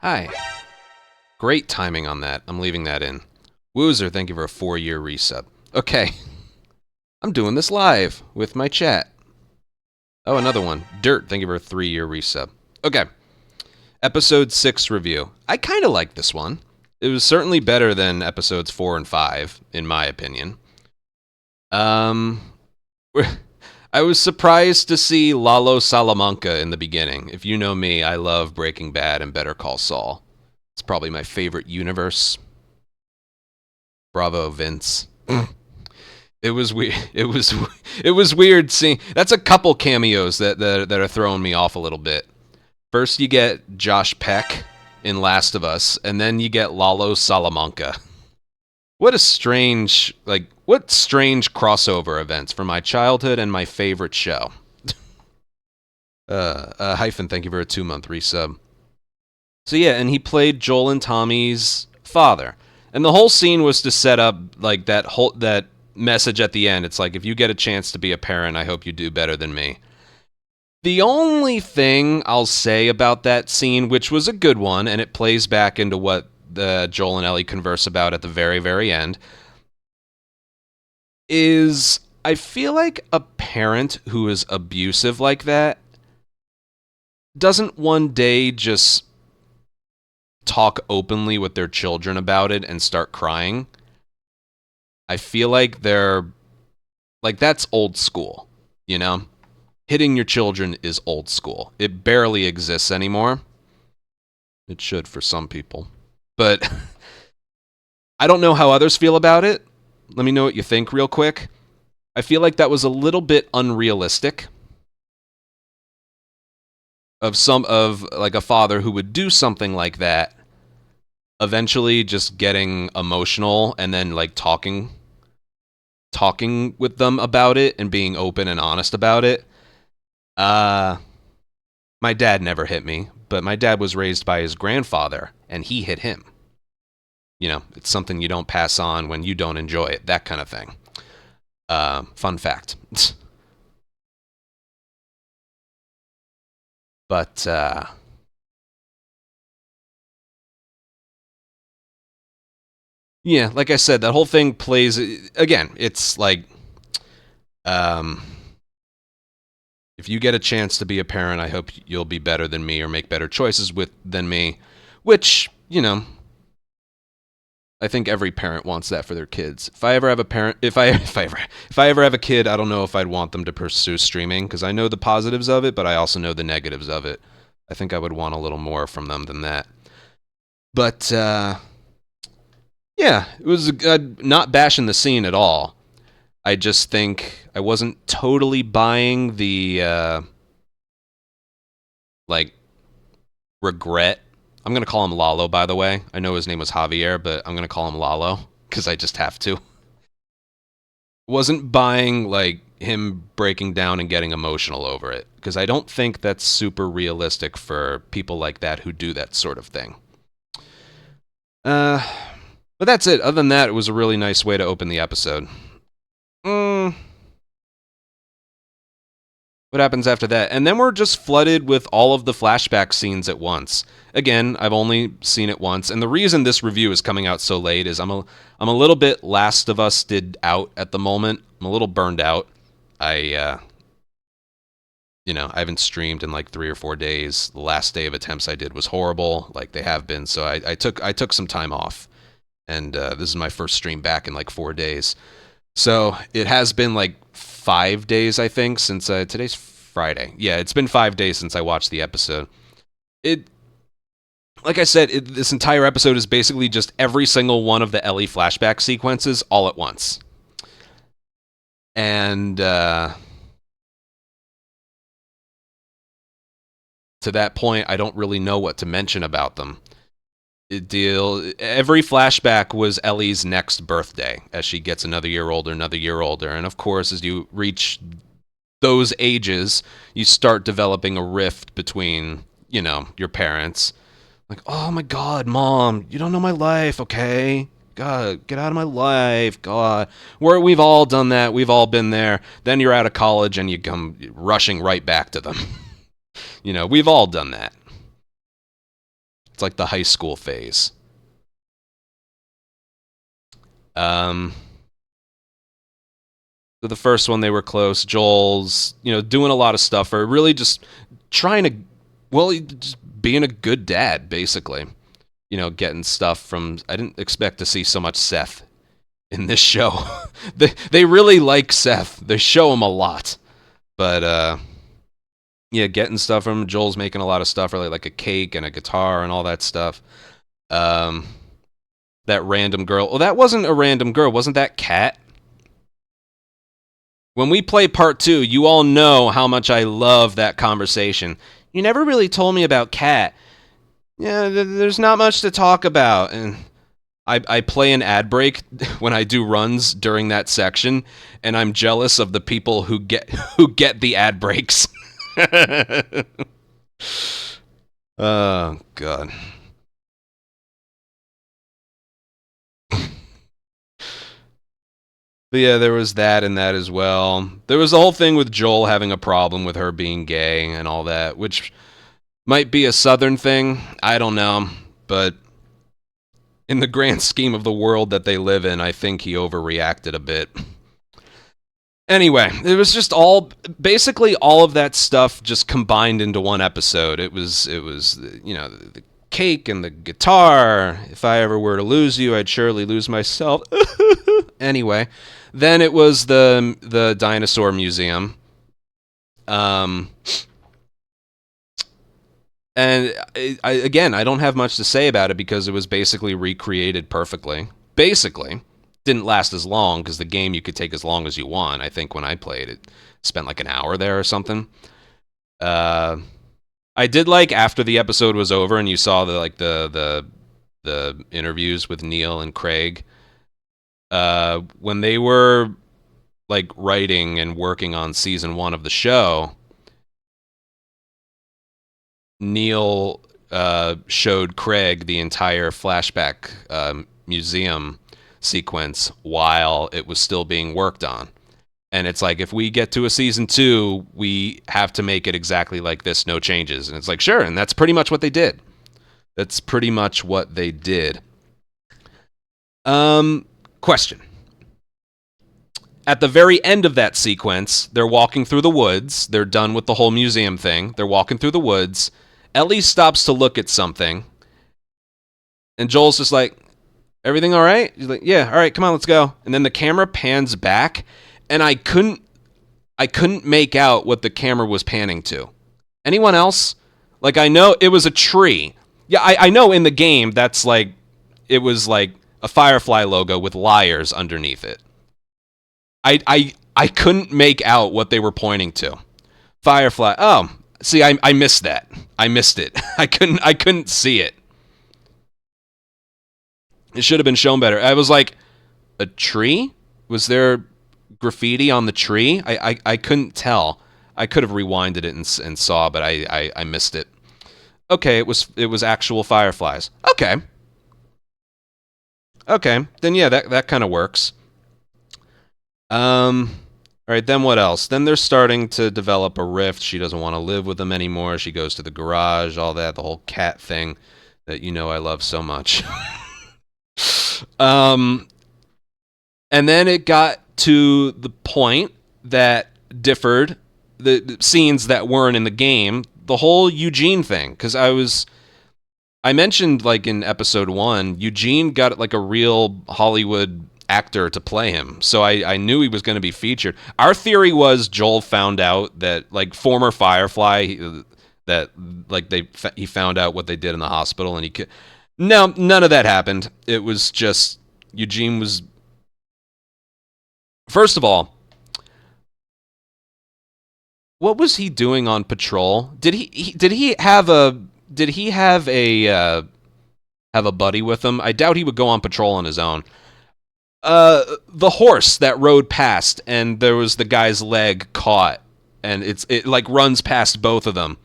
Hi. Great timing on that. I'm leaving that in. Woozer, thank you for a 4-year resub. Okay. I'm doing this live with my chat. Oh, another one. Dirt, thank you for a 3-year resub. Okay. Episode 6 review. I kind of like this one. It was certainly better than episodes 4 and 5, in my opinion. I was surprised to see Lalo Salamanca in the beginning. If you know me, I love Breaking Bad and Better Call Saul. It's probably my favorite universe. Bravo, Vince. It was weird. It was weird seeing. That's a couple cameos that are throwing me off a little bit. First, you get Josh Peck in Last of Us, and then you get Lalo Salamanca. What strange crossover events from my childhood and my favorite show. Hyphen, thank you for a 2-month resub. So yeah, and he played Joel and Tommy's father, and the whole scene was to set up like that message at the end. It's like, if you get a chance to be a parent, I hope you do better than me. The only thing I'll say about that scene, which was a good one, and it plays back into what the Joel and Ellie converse about at the very, very end, is I feel like a parent who is abusive like that doesn't one day just talk openly with their children about it and start crying. I feel like that's old school, you know? Hitting your children is old school. It barely exists anymore. It should for some people. But I don't know how others feel about it. Let me know what you think real quick. I feel like that was a little bit unrealistic of like a father who would do something like that, eventually just getting emotional and then like talking with them about it and being open and honest about it. My dad never hit me, but my dad was raised by his grandfather, and he hit him. You know, it's something you don't pass on when you don't enjoy it, that kind of thing. Fun fact. But, yeah, like I said, that whole thing plays, again, it's like, if you get a chance to be a parent, I hope you'll be better than me or make better choices than me, which, you know, I think every parent wants that for their kids. If I ever have a parent, if I ever have a kid, I don't know if I'd want them to pursue streaming, because I know the positives of it, but I also know the negatives of it. I think I would want a little more from them than that. But yeah, it was not bashing the scene at all. I just think I wasn't totally buying the like regret. I'm gonna call him Lalo, by the way. I know his name was Javier, but I'm gonna call him Lalo because I just have to. Wasn't buying like him breaking down and getting emotional over it, because I don't think that's super realistic for people like that who do that sort of thing. But that's it. Other than that, it was a really nice way to open the episode. What happens after that? And then we're just flooded with all of the flashback scenes at once. Again, I've only seen it once, and the reason this review is coming out so late is I'm a little bit Last of Us did out at the moment. I'm a little burned out. I haven't streamed in like 3 or 4 days. The last day of attempts I did was horrible, like they have been. So I took some time off, and this is my first stream back in like 4 days. So it has been like 5 days, I think, since today's Friday. Yeah, it's been 5 days since I watched the episode. Like I said, this entire episode is basically just every single one of the Ellie flashback sequences all at once. And to that point, I don't really know what to mention about them. Every flashback was Ellie's next birthday as she gets another year older, and of course, as you reach those ages, you start developing a rift between, your parents. Like, oh my God, Mom, you don't know my life, okay? God, get out of my life, God. We've all done that. We've all been there. Then you're out of college and you come rushing right back to them. We've all done that. It's like the high school phase. So the first one they were close. Joel's, doing a lot of stuff, or really just trying to, well, just being a good dad, basically. Getting stuff from. I didn't expect to see so much Seth in this show. they really like Seth. They show him a lot, but yeah, getting stuff from him. Joel's making a lot of stuff, really, like a cake and a guitar and all that stuff. That random girl. Well, that wasn't a random girl. Wasn't that Kat? When we play part 2, you all know how much I love that conversation. You never really told me about Kat. Yeah, there's not much to talk about. And I play an ad break when I do runs during that section, and I'm jealous of the people who get the ad breaks. Oh, God. But yeah, there was that and that as well. There was the whole thing with Joel having a problem with her being gay and all that, which might be a Southern thing. I don't know. But in the grand scheme of the world that they live in, I think he overreacted a bit. Anyway, it was just basically all of that stuff just combined into one episode. It was the cake and the guitar. If I ever were to lose you, I'd surely lose myself. Anyway, then it was the dinosaur museum. And I don't have much to say about it because it was basically recreated perfectly. Basically. Didn't last as long because the game you could take as long as you want. I think when I played it, spent like an hour there or something. I did like after the episode was over and you saw the interviews with Neil and Craig. When they were like writing and working on season 1 of the show, Neil showed Craig the entire flashback museum sequence while it was still being worked on. And it's like, if we get to a season 2, we have to make it exactly like this, no changes. And it's like, sure, and that's pretty much what they did. Question. At the very end of that sequence, they're walking through the woods. They're done with the whole museum thing. They're walking through the woods. Ellie stops to look at something. And Joel's just like, everything all right? He's like, yeah, all right, come on, let's go. And then the camera pans back, and I couldn't make out what the camera was panning to. Anyone else? Like, I know it was a tree. Yeah, I know in the game that's like, it was like a Firefly logo with liars underneath it. I couldn't make out what they were pointing to. Firefly. Oh, see, I missed that. I missed it. I couldn't see it. It should have been shown better. I was like, a tree? Was there graffiti on the tree? I couldn't tell. I could have rewinded it and saw, but I missed it. Okay, it was actual fireflies. Okay. Then yeah, that kind of works. All right, then what else? Then they're starting to develop a rift. She doesn't want to live with them anymore. She goes to the garage, all that, the whole cat thing that I love so much. And then it got to the point that differed, the scenes that weren't in the game, the whole Eugene thing, because I mentioned like in episode 1, Eugene got like a real Hollywood actor to play him, so I knew he was going to be featured. Our theory was Joel found out that like former Firefly, that like he found out what they did in the hospital, and he could. No, none of that happened. It was just Eugene was. First of all, what was he doing on patrol? Did he have a buddy with him? I doubt he would go on patrol on his own. The horse that rode past, and there was the guy's leg caught, and it like runs past both of them.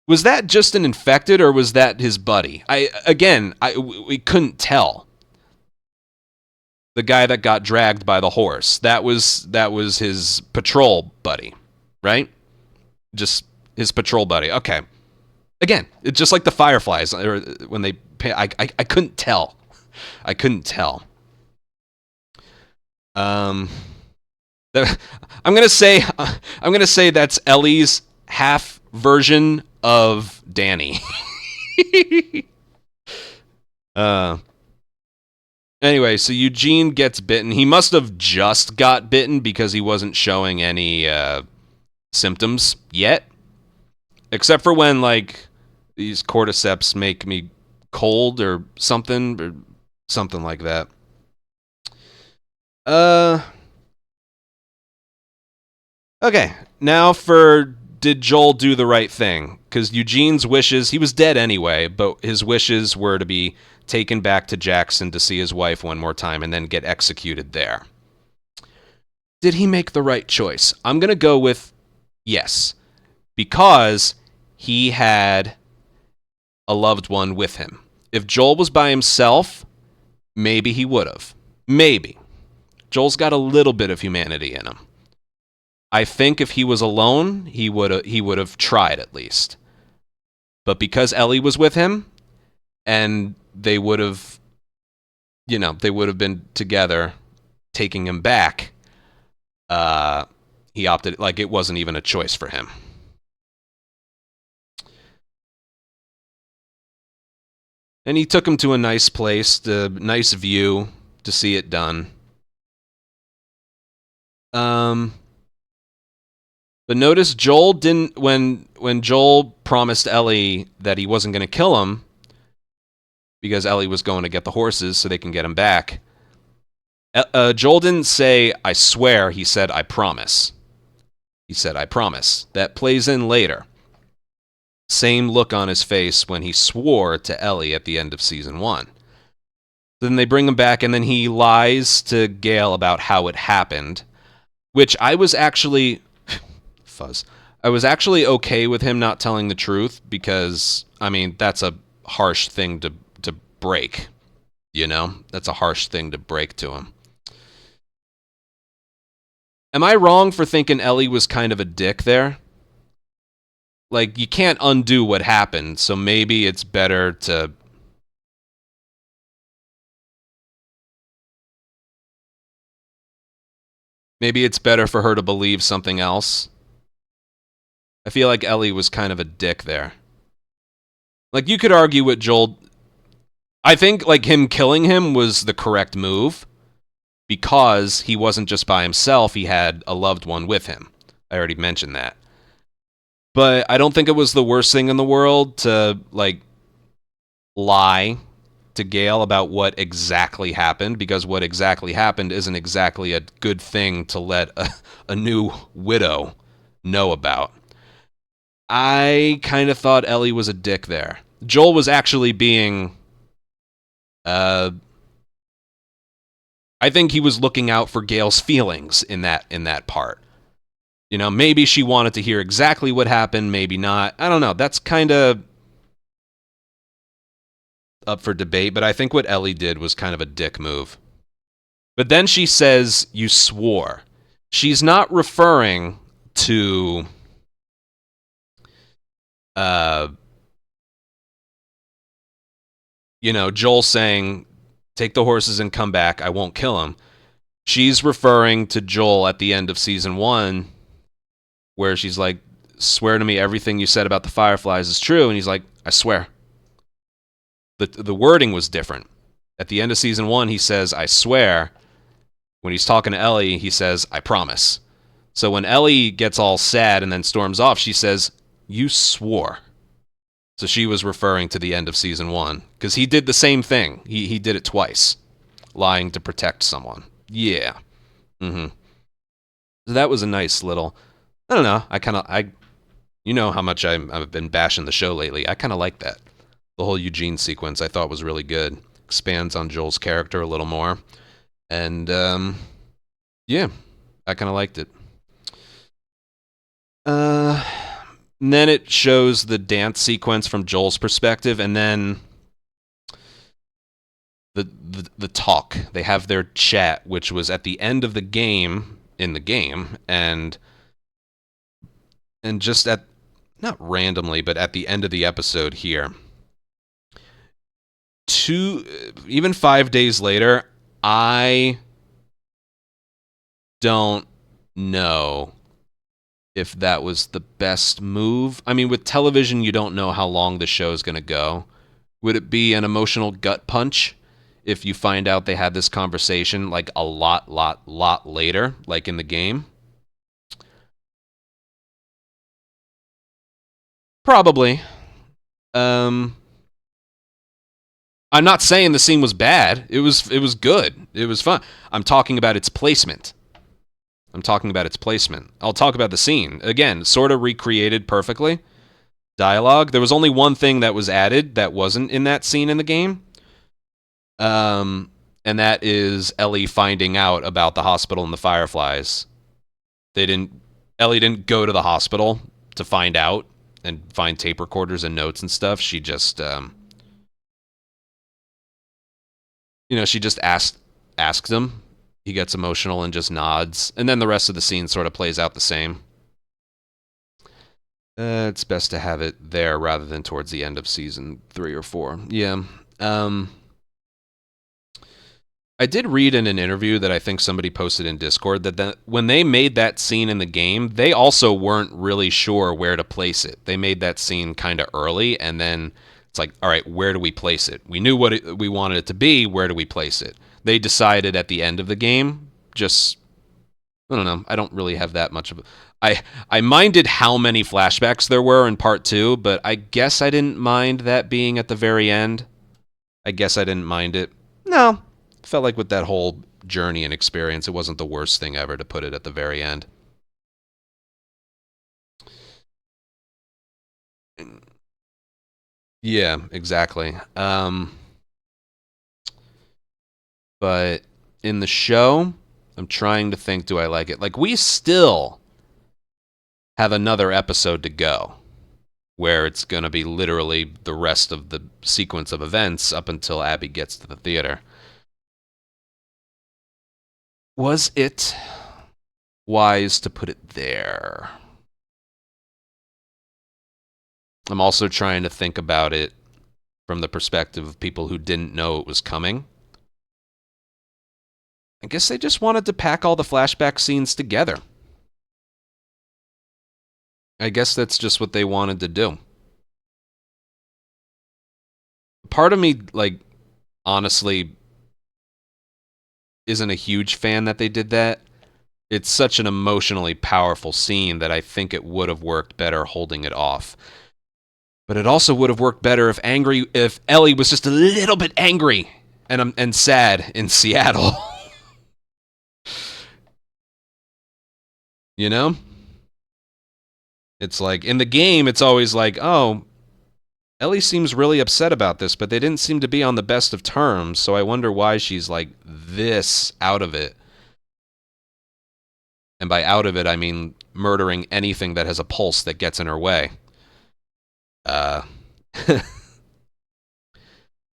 Was that just an infected, or was that his buddy? We couldn't tell. The guy that got dragged by the horse, that was his patrol buddy, right? Just his patrol buddy. Okay. Again, it's just like the Fireflies, or when they pay, I couldn't tell. I couldn't tell. Um, I'm gonna say that's Ellie's half version of Danny. uh, anyway, so Eugene gets bitten. He must have just got bitten because he wasn't showing any symptoms yet, except for when like these cordyceps make me cold or something like that. Okay, now for did Joel do the right thing? Because Eugene's wishes, he was dead anyway, but his wishes were to be taken back to Jackson to see his wife one more time and then get executed there. Did he make the right choice? I'm going to go with yes, because he had a loved one with him. If Joel was by himself, maybe he would have. Maybe. Joel's got a little bit of humanity in him. I think if he was alone, he would have tried at least. But because Ellie was with him, and they would have been together, taking him back, he opted, like it wasn't even a choice for him. And he took him to a nice place, the nice view to see it done. But notice Joel didn't, when Joel promised Ellie that he wasn't going to kill him because Ellie was going to get the horses so they can get him back, Joel didn't say, I swear. He said, I promise. He said, I promise. That plays in later. Same look on his face when he swore to Ellie at the end of season 1. Then they bring him back, and then he lies to Gale about how it happened, which I was actually... I was actually okay with him not telling the truth because, I mean, that's a harsh thing to break, you know? That's a harsh thing to break to him. Am I wrong for thinking Ellie was kind of a dick there? Like, you can't undo what happened, so maybe it's better to... Maybe it's better for her to believe something else. I feel like Ellie was kind of a dick there. Like, you could argue with Joel. I think, like, him killing him was the correct move because he wasn't just by himself. He had a loved one with him. I already mentioned that. But I don't think it was the worst thing in the world to, like, lie to Gale about what exactly happened, because what exactly happened isn't exactly a good thing to let a new widow know about. I kind of thought Ellie was a dick there. Joel was actually being... I think he was looking out for Gale's feelings in that part. You know, maybe she wanted to hear exactly what happened, maybe not. I don't know. That's kind of up for debate, but I think what Ellie did was kind of a dick move. But then she says, you swore. She's not referring to... you know, Joel saying, take the horses and come back, I won't kill him. She's referring to Joel at the end of season 1, where she's like, swear to me everything you said about the Fireflies is true, and he's like, I swear. The wording was different. At the end of season 1, he says, I swear. When he's talking to Ellie, he says, I promise. So when Ellie gets all sad and then storms off, she says, you swore. So she was referring to the end of season 1, because he did the same thing. He did it twice, lying to protect someone. Yeah. So that was a nice little... I don't know. You know how much I've been bashing the show lately. I kind of like that. The whole Eugene sequence I thought was really good. Expands on Joel's character a little more. And, yeah, I kind of liked it. And then it shows the dance sequence from Joel's perspective, and then the talk. They have their chat, which was at the end of the game, in the game, and just at not randomly, but at the end of the episode here, even 5 days later, I don't know if that was the best move. I mean, with television, you don't know how long the show is going to go. Would it be an emotional gut punch if you find out they had this conversation like a lot later, like in the game? Probably. I'm not saying the scene was bad. It was good. It was fun. I'm talking about its placement. I'll talk about the scene. Again, sort of recreated perfectly. Dialogue. There was only one thing that was added that wasn't in that scene in the game. And that is Ellie finding out about the hospital and the Fireflies. Ellie didn't go to the hospital to find out and find tape recorders and notes and stuff. She just she just asked him. He gets emotional and just nods, and then the rest of the scene sort of plays out the same. It's best to have it there rather than towards the end of season 3 or 4. Yeah. I did read in an interview that I think somebody posted in Discord that when they made that scene in the game, they also weren't really sure where to place it. They made that scene kind of early, and then it's like, all right, where do we place it? We knew what we wanted it to be. Where do we place it? They decided at the end of the game. Just, I don't know. I don't really have that much of a... I minded how many flashbacks there were in part 2, but I guess I didn't mind that being at the very end. I guess I didn't mind it. No. Felt like with that whole journey and experience, it wasn't the worst thing ever to put it at the very end. Yeah, exactly. But in the show, I'm trying to think, do I like it? Like, we still have another episode to go where it's going to be literally the rest of the sequence of events up until Abby gets to the theater. Was it wise to put it there? I'm also trying to think about it from the perspective of people who didn't know it was coming. I guess they just wanted to pack all the flashback scenes together. I guess that's just what they wanted to do. Part of me, like, honestly, isn't a huge fan that they did that. It's such an emotionally powerful scene that I think it would have worked better holding it off. But it also would have worked better if Ellie was just a little bit angry and sad in Seattle. You know? It's like, in the game, it's always like, oh, Ellie seems really upset about this, but they didn't seem to be on the best of terms, so I wonder why she's like this out of it. And by out of it, I mean murdering anything that has a pulse that gets in her way.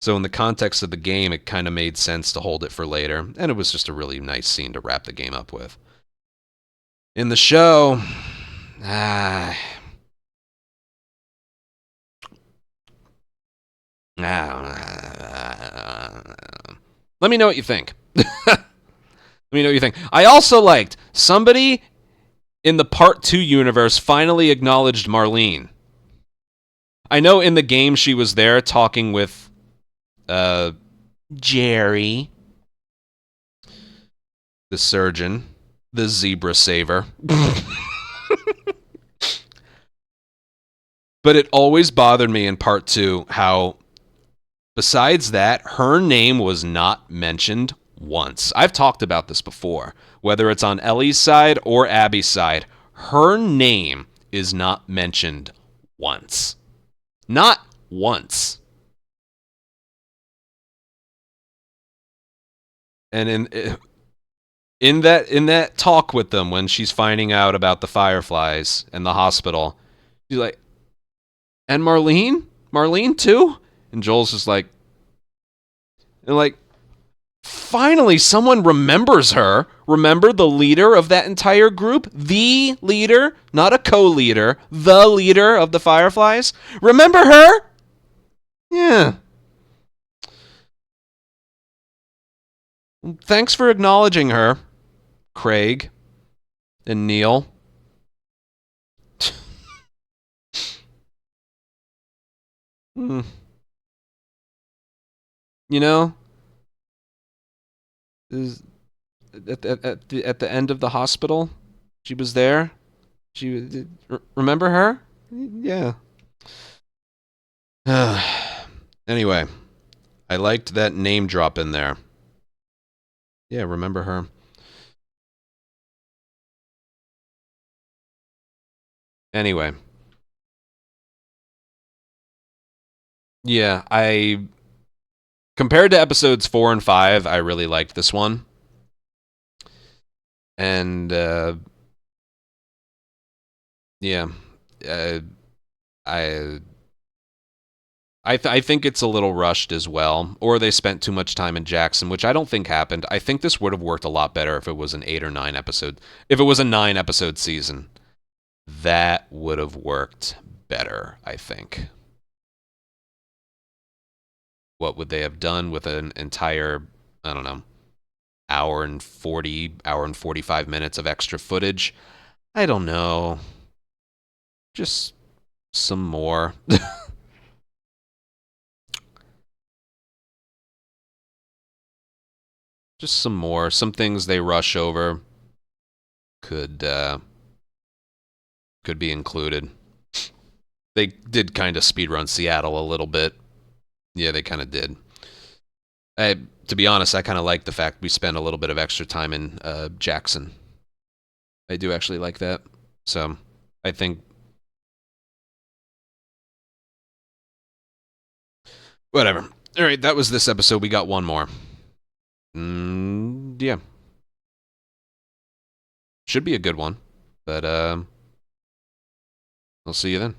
So in the context of the game, it kind of made sense to hold it for later, and it was just a really nice scene to wrap the game up with. In the show, let me know what you think. Let me know what you think. I also liked somebody in the Part 2 universe finally acknowledged Marlene. I know in the game she was there talking with Jerry, the surgeon, the zebra saver. But it always bothered me in Part 2 how, besides that, her name was not mentioned once. I've talked about this before. Whether it's on Ellie's side or Abby's side, her name is not mentioned once. Not once. And in that talk with them when she's finding out about the Fireflies and the hospital, she's like, and Marlene? Marlene too? And Joel's just like, finally someone remembers her. Remember the leader of that entire group? The leader, not a co-leader, the leader of the Fireflies? Remember her? Yeah. Thanks for acknowledging her, Craig and Neil. Hmm. You know, is at the end of the hospital, she was there. Remember her? Yeah. Anyway, I liked that name drop in there. Yeah, remember her. Anyway, yeah, I compared to episodes 4 and 5, I really liked this one. And yeah, uh, I I think it's a little rushed as well, or they spent too much time in Jackson, which I don't think happened. I think this would have worked a lot better if it was an 8 or 9 episode. If it was a 9 episode season, that would have worked better, I think. What would they have done with an entire, I don't know, hour and 45 minutes of extra footage? I don't know. Just some more. Just some more. Some things they rush over could could be included. They did kind of speedrun Seattle a little bit. Yeah, they kind of did. I, to be honest, I kind of like the fact we spent a little bit of extra time in Jackson. I do actually like that. So I think whatever. All right, that was this episode. We got one more. Yeah, should be a good one. But I'll see you then.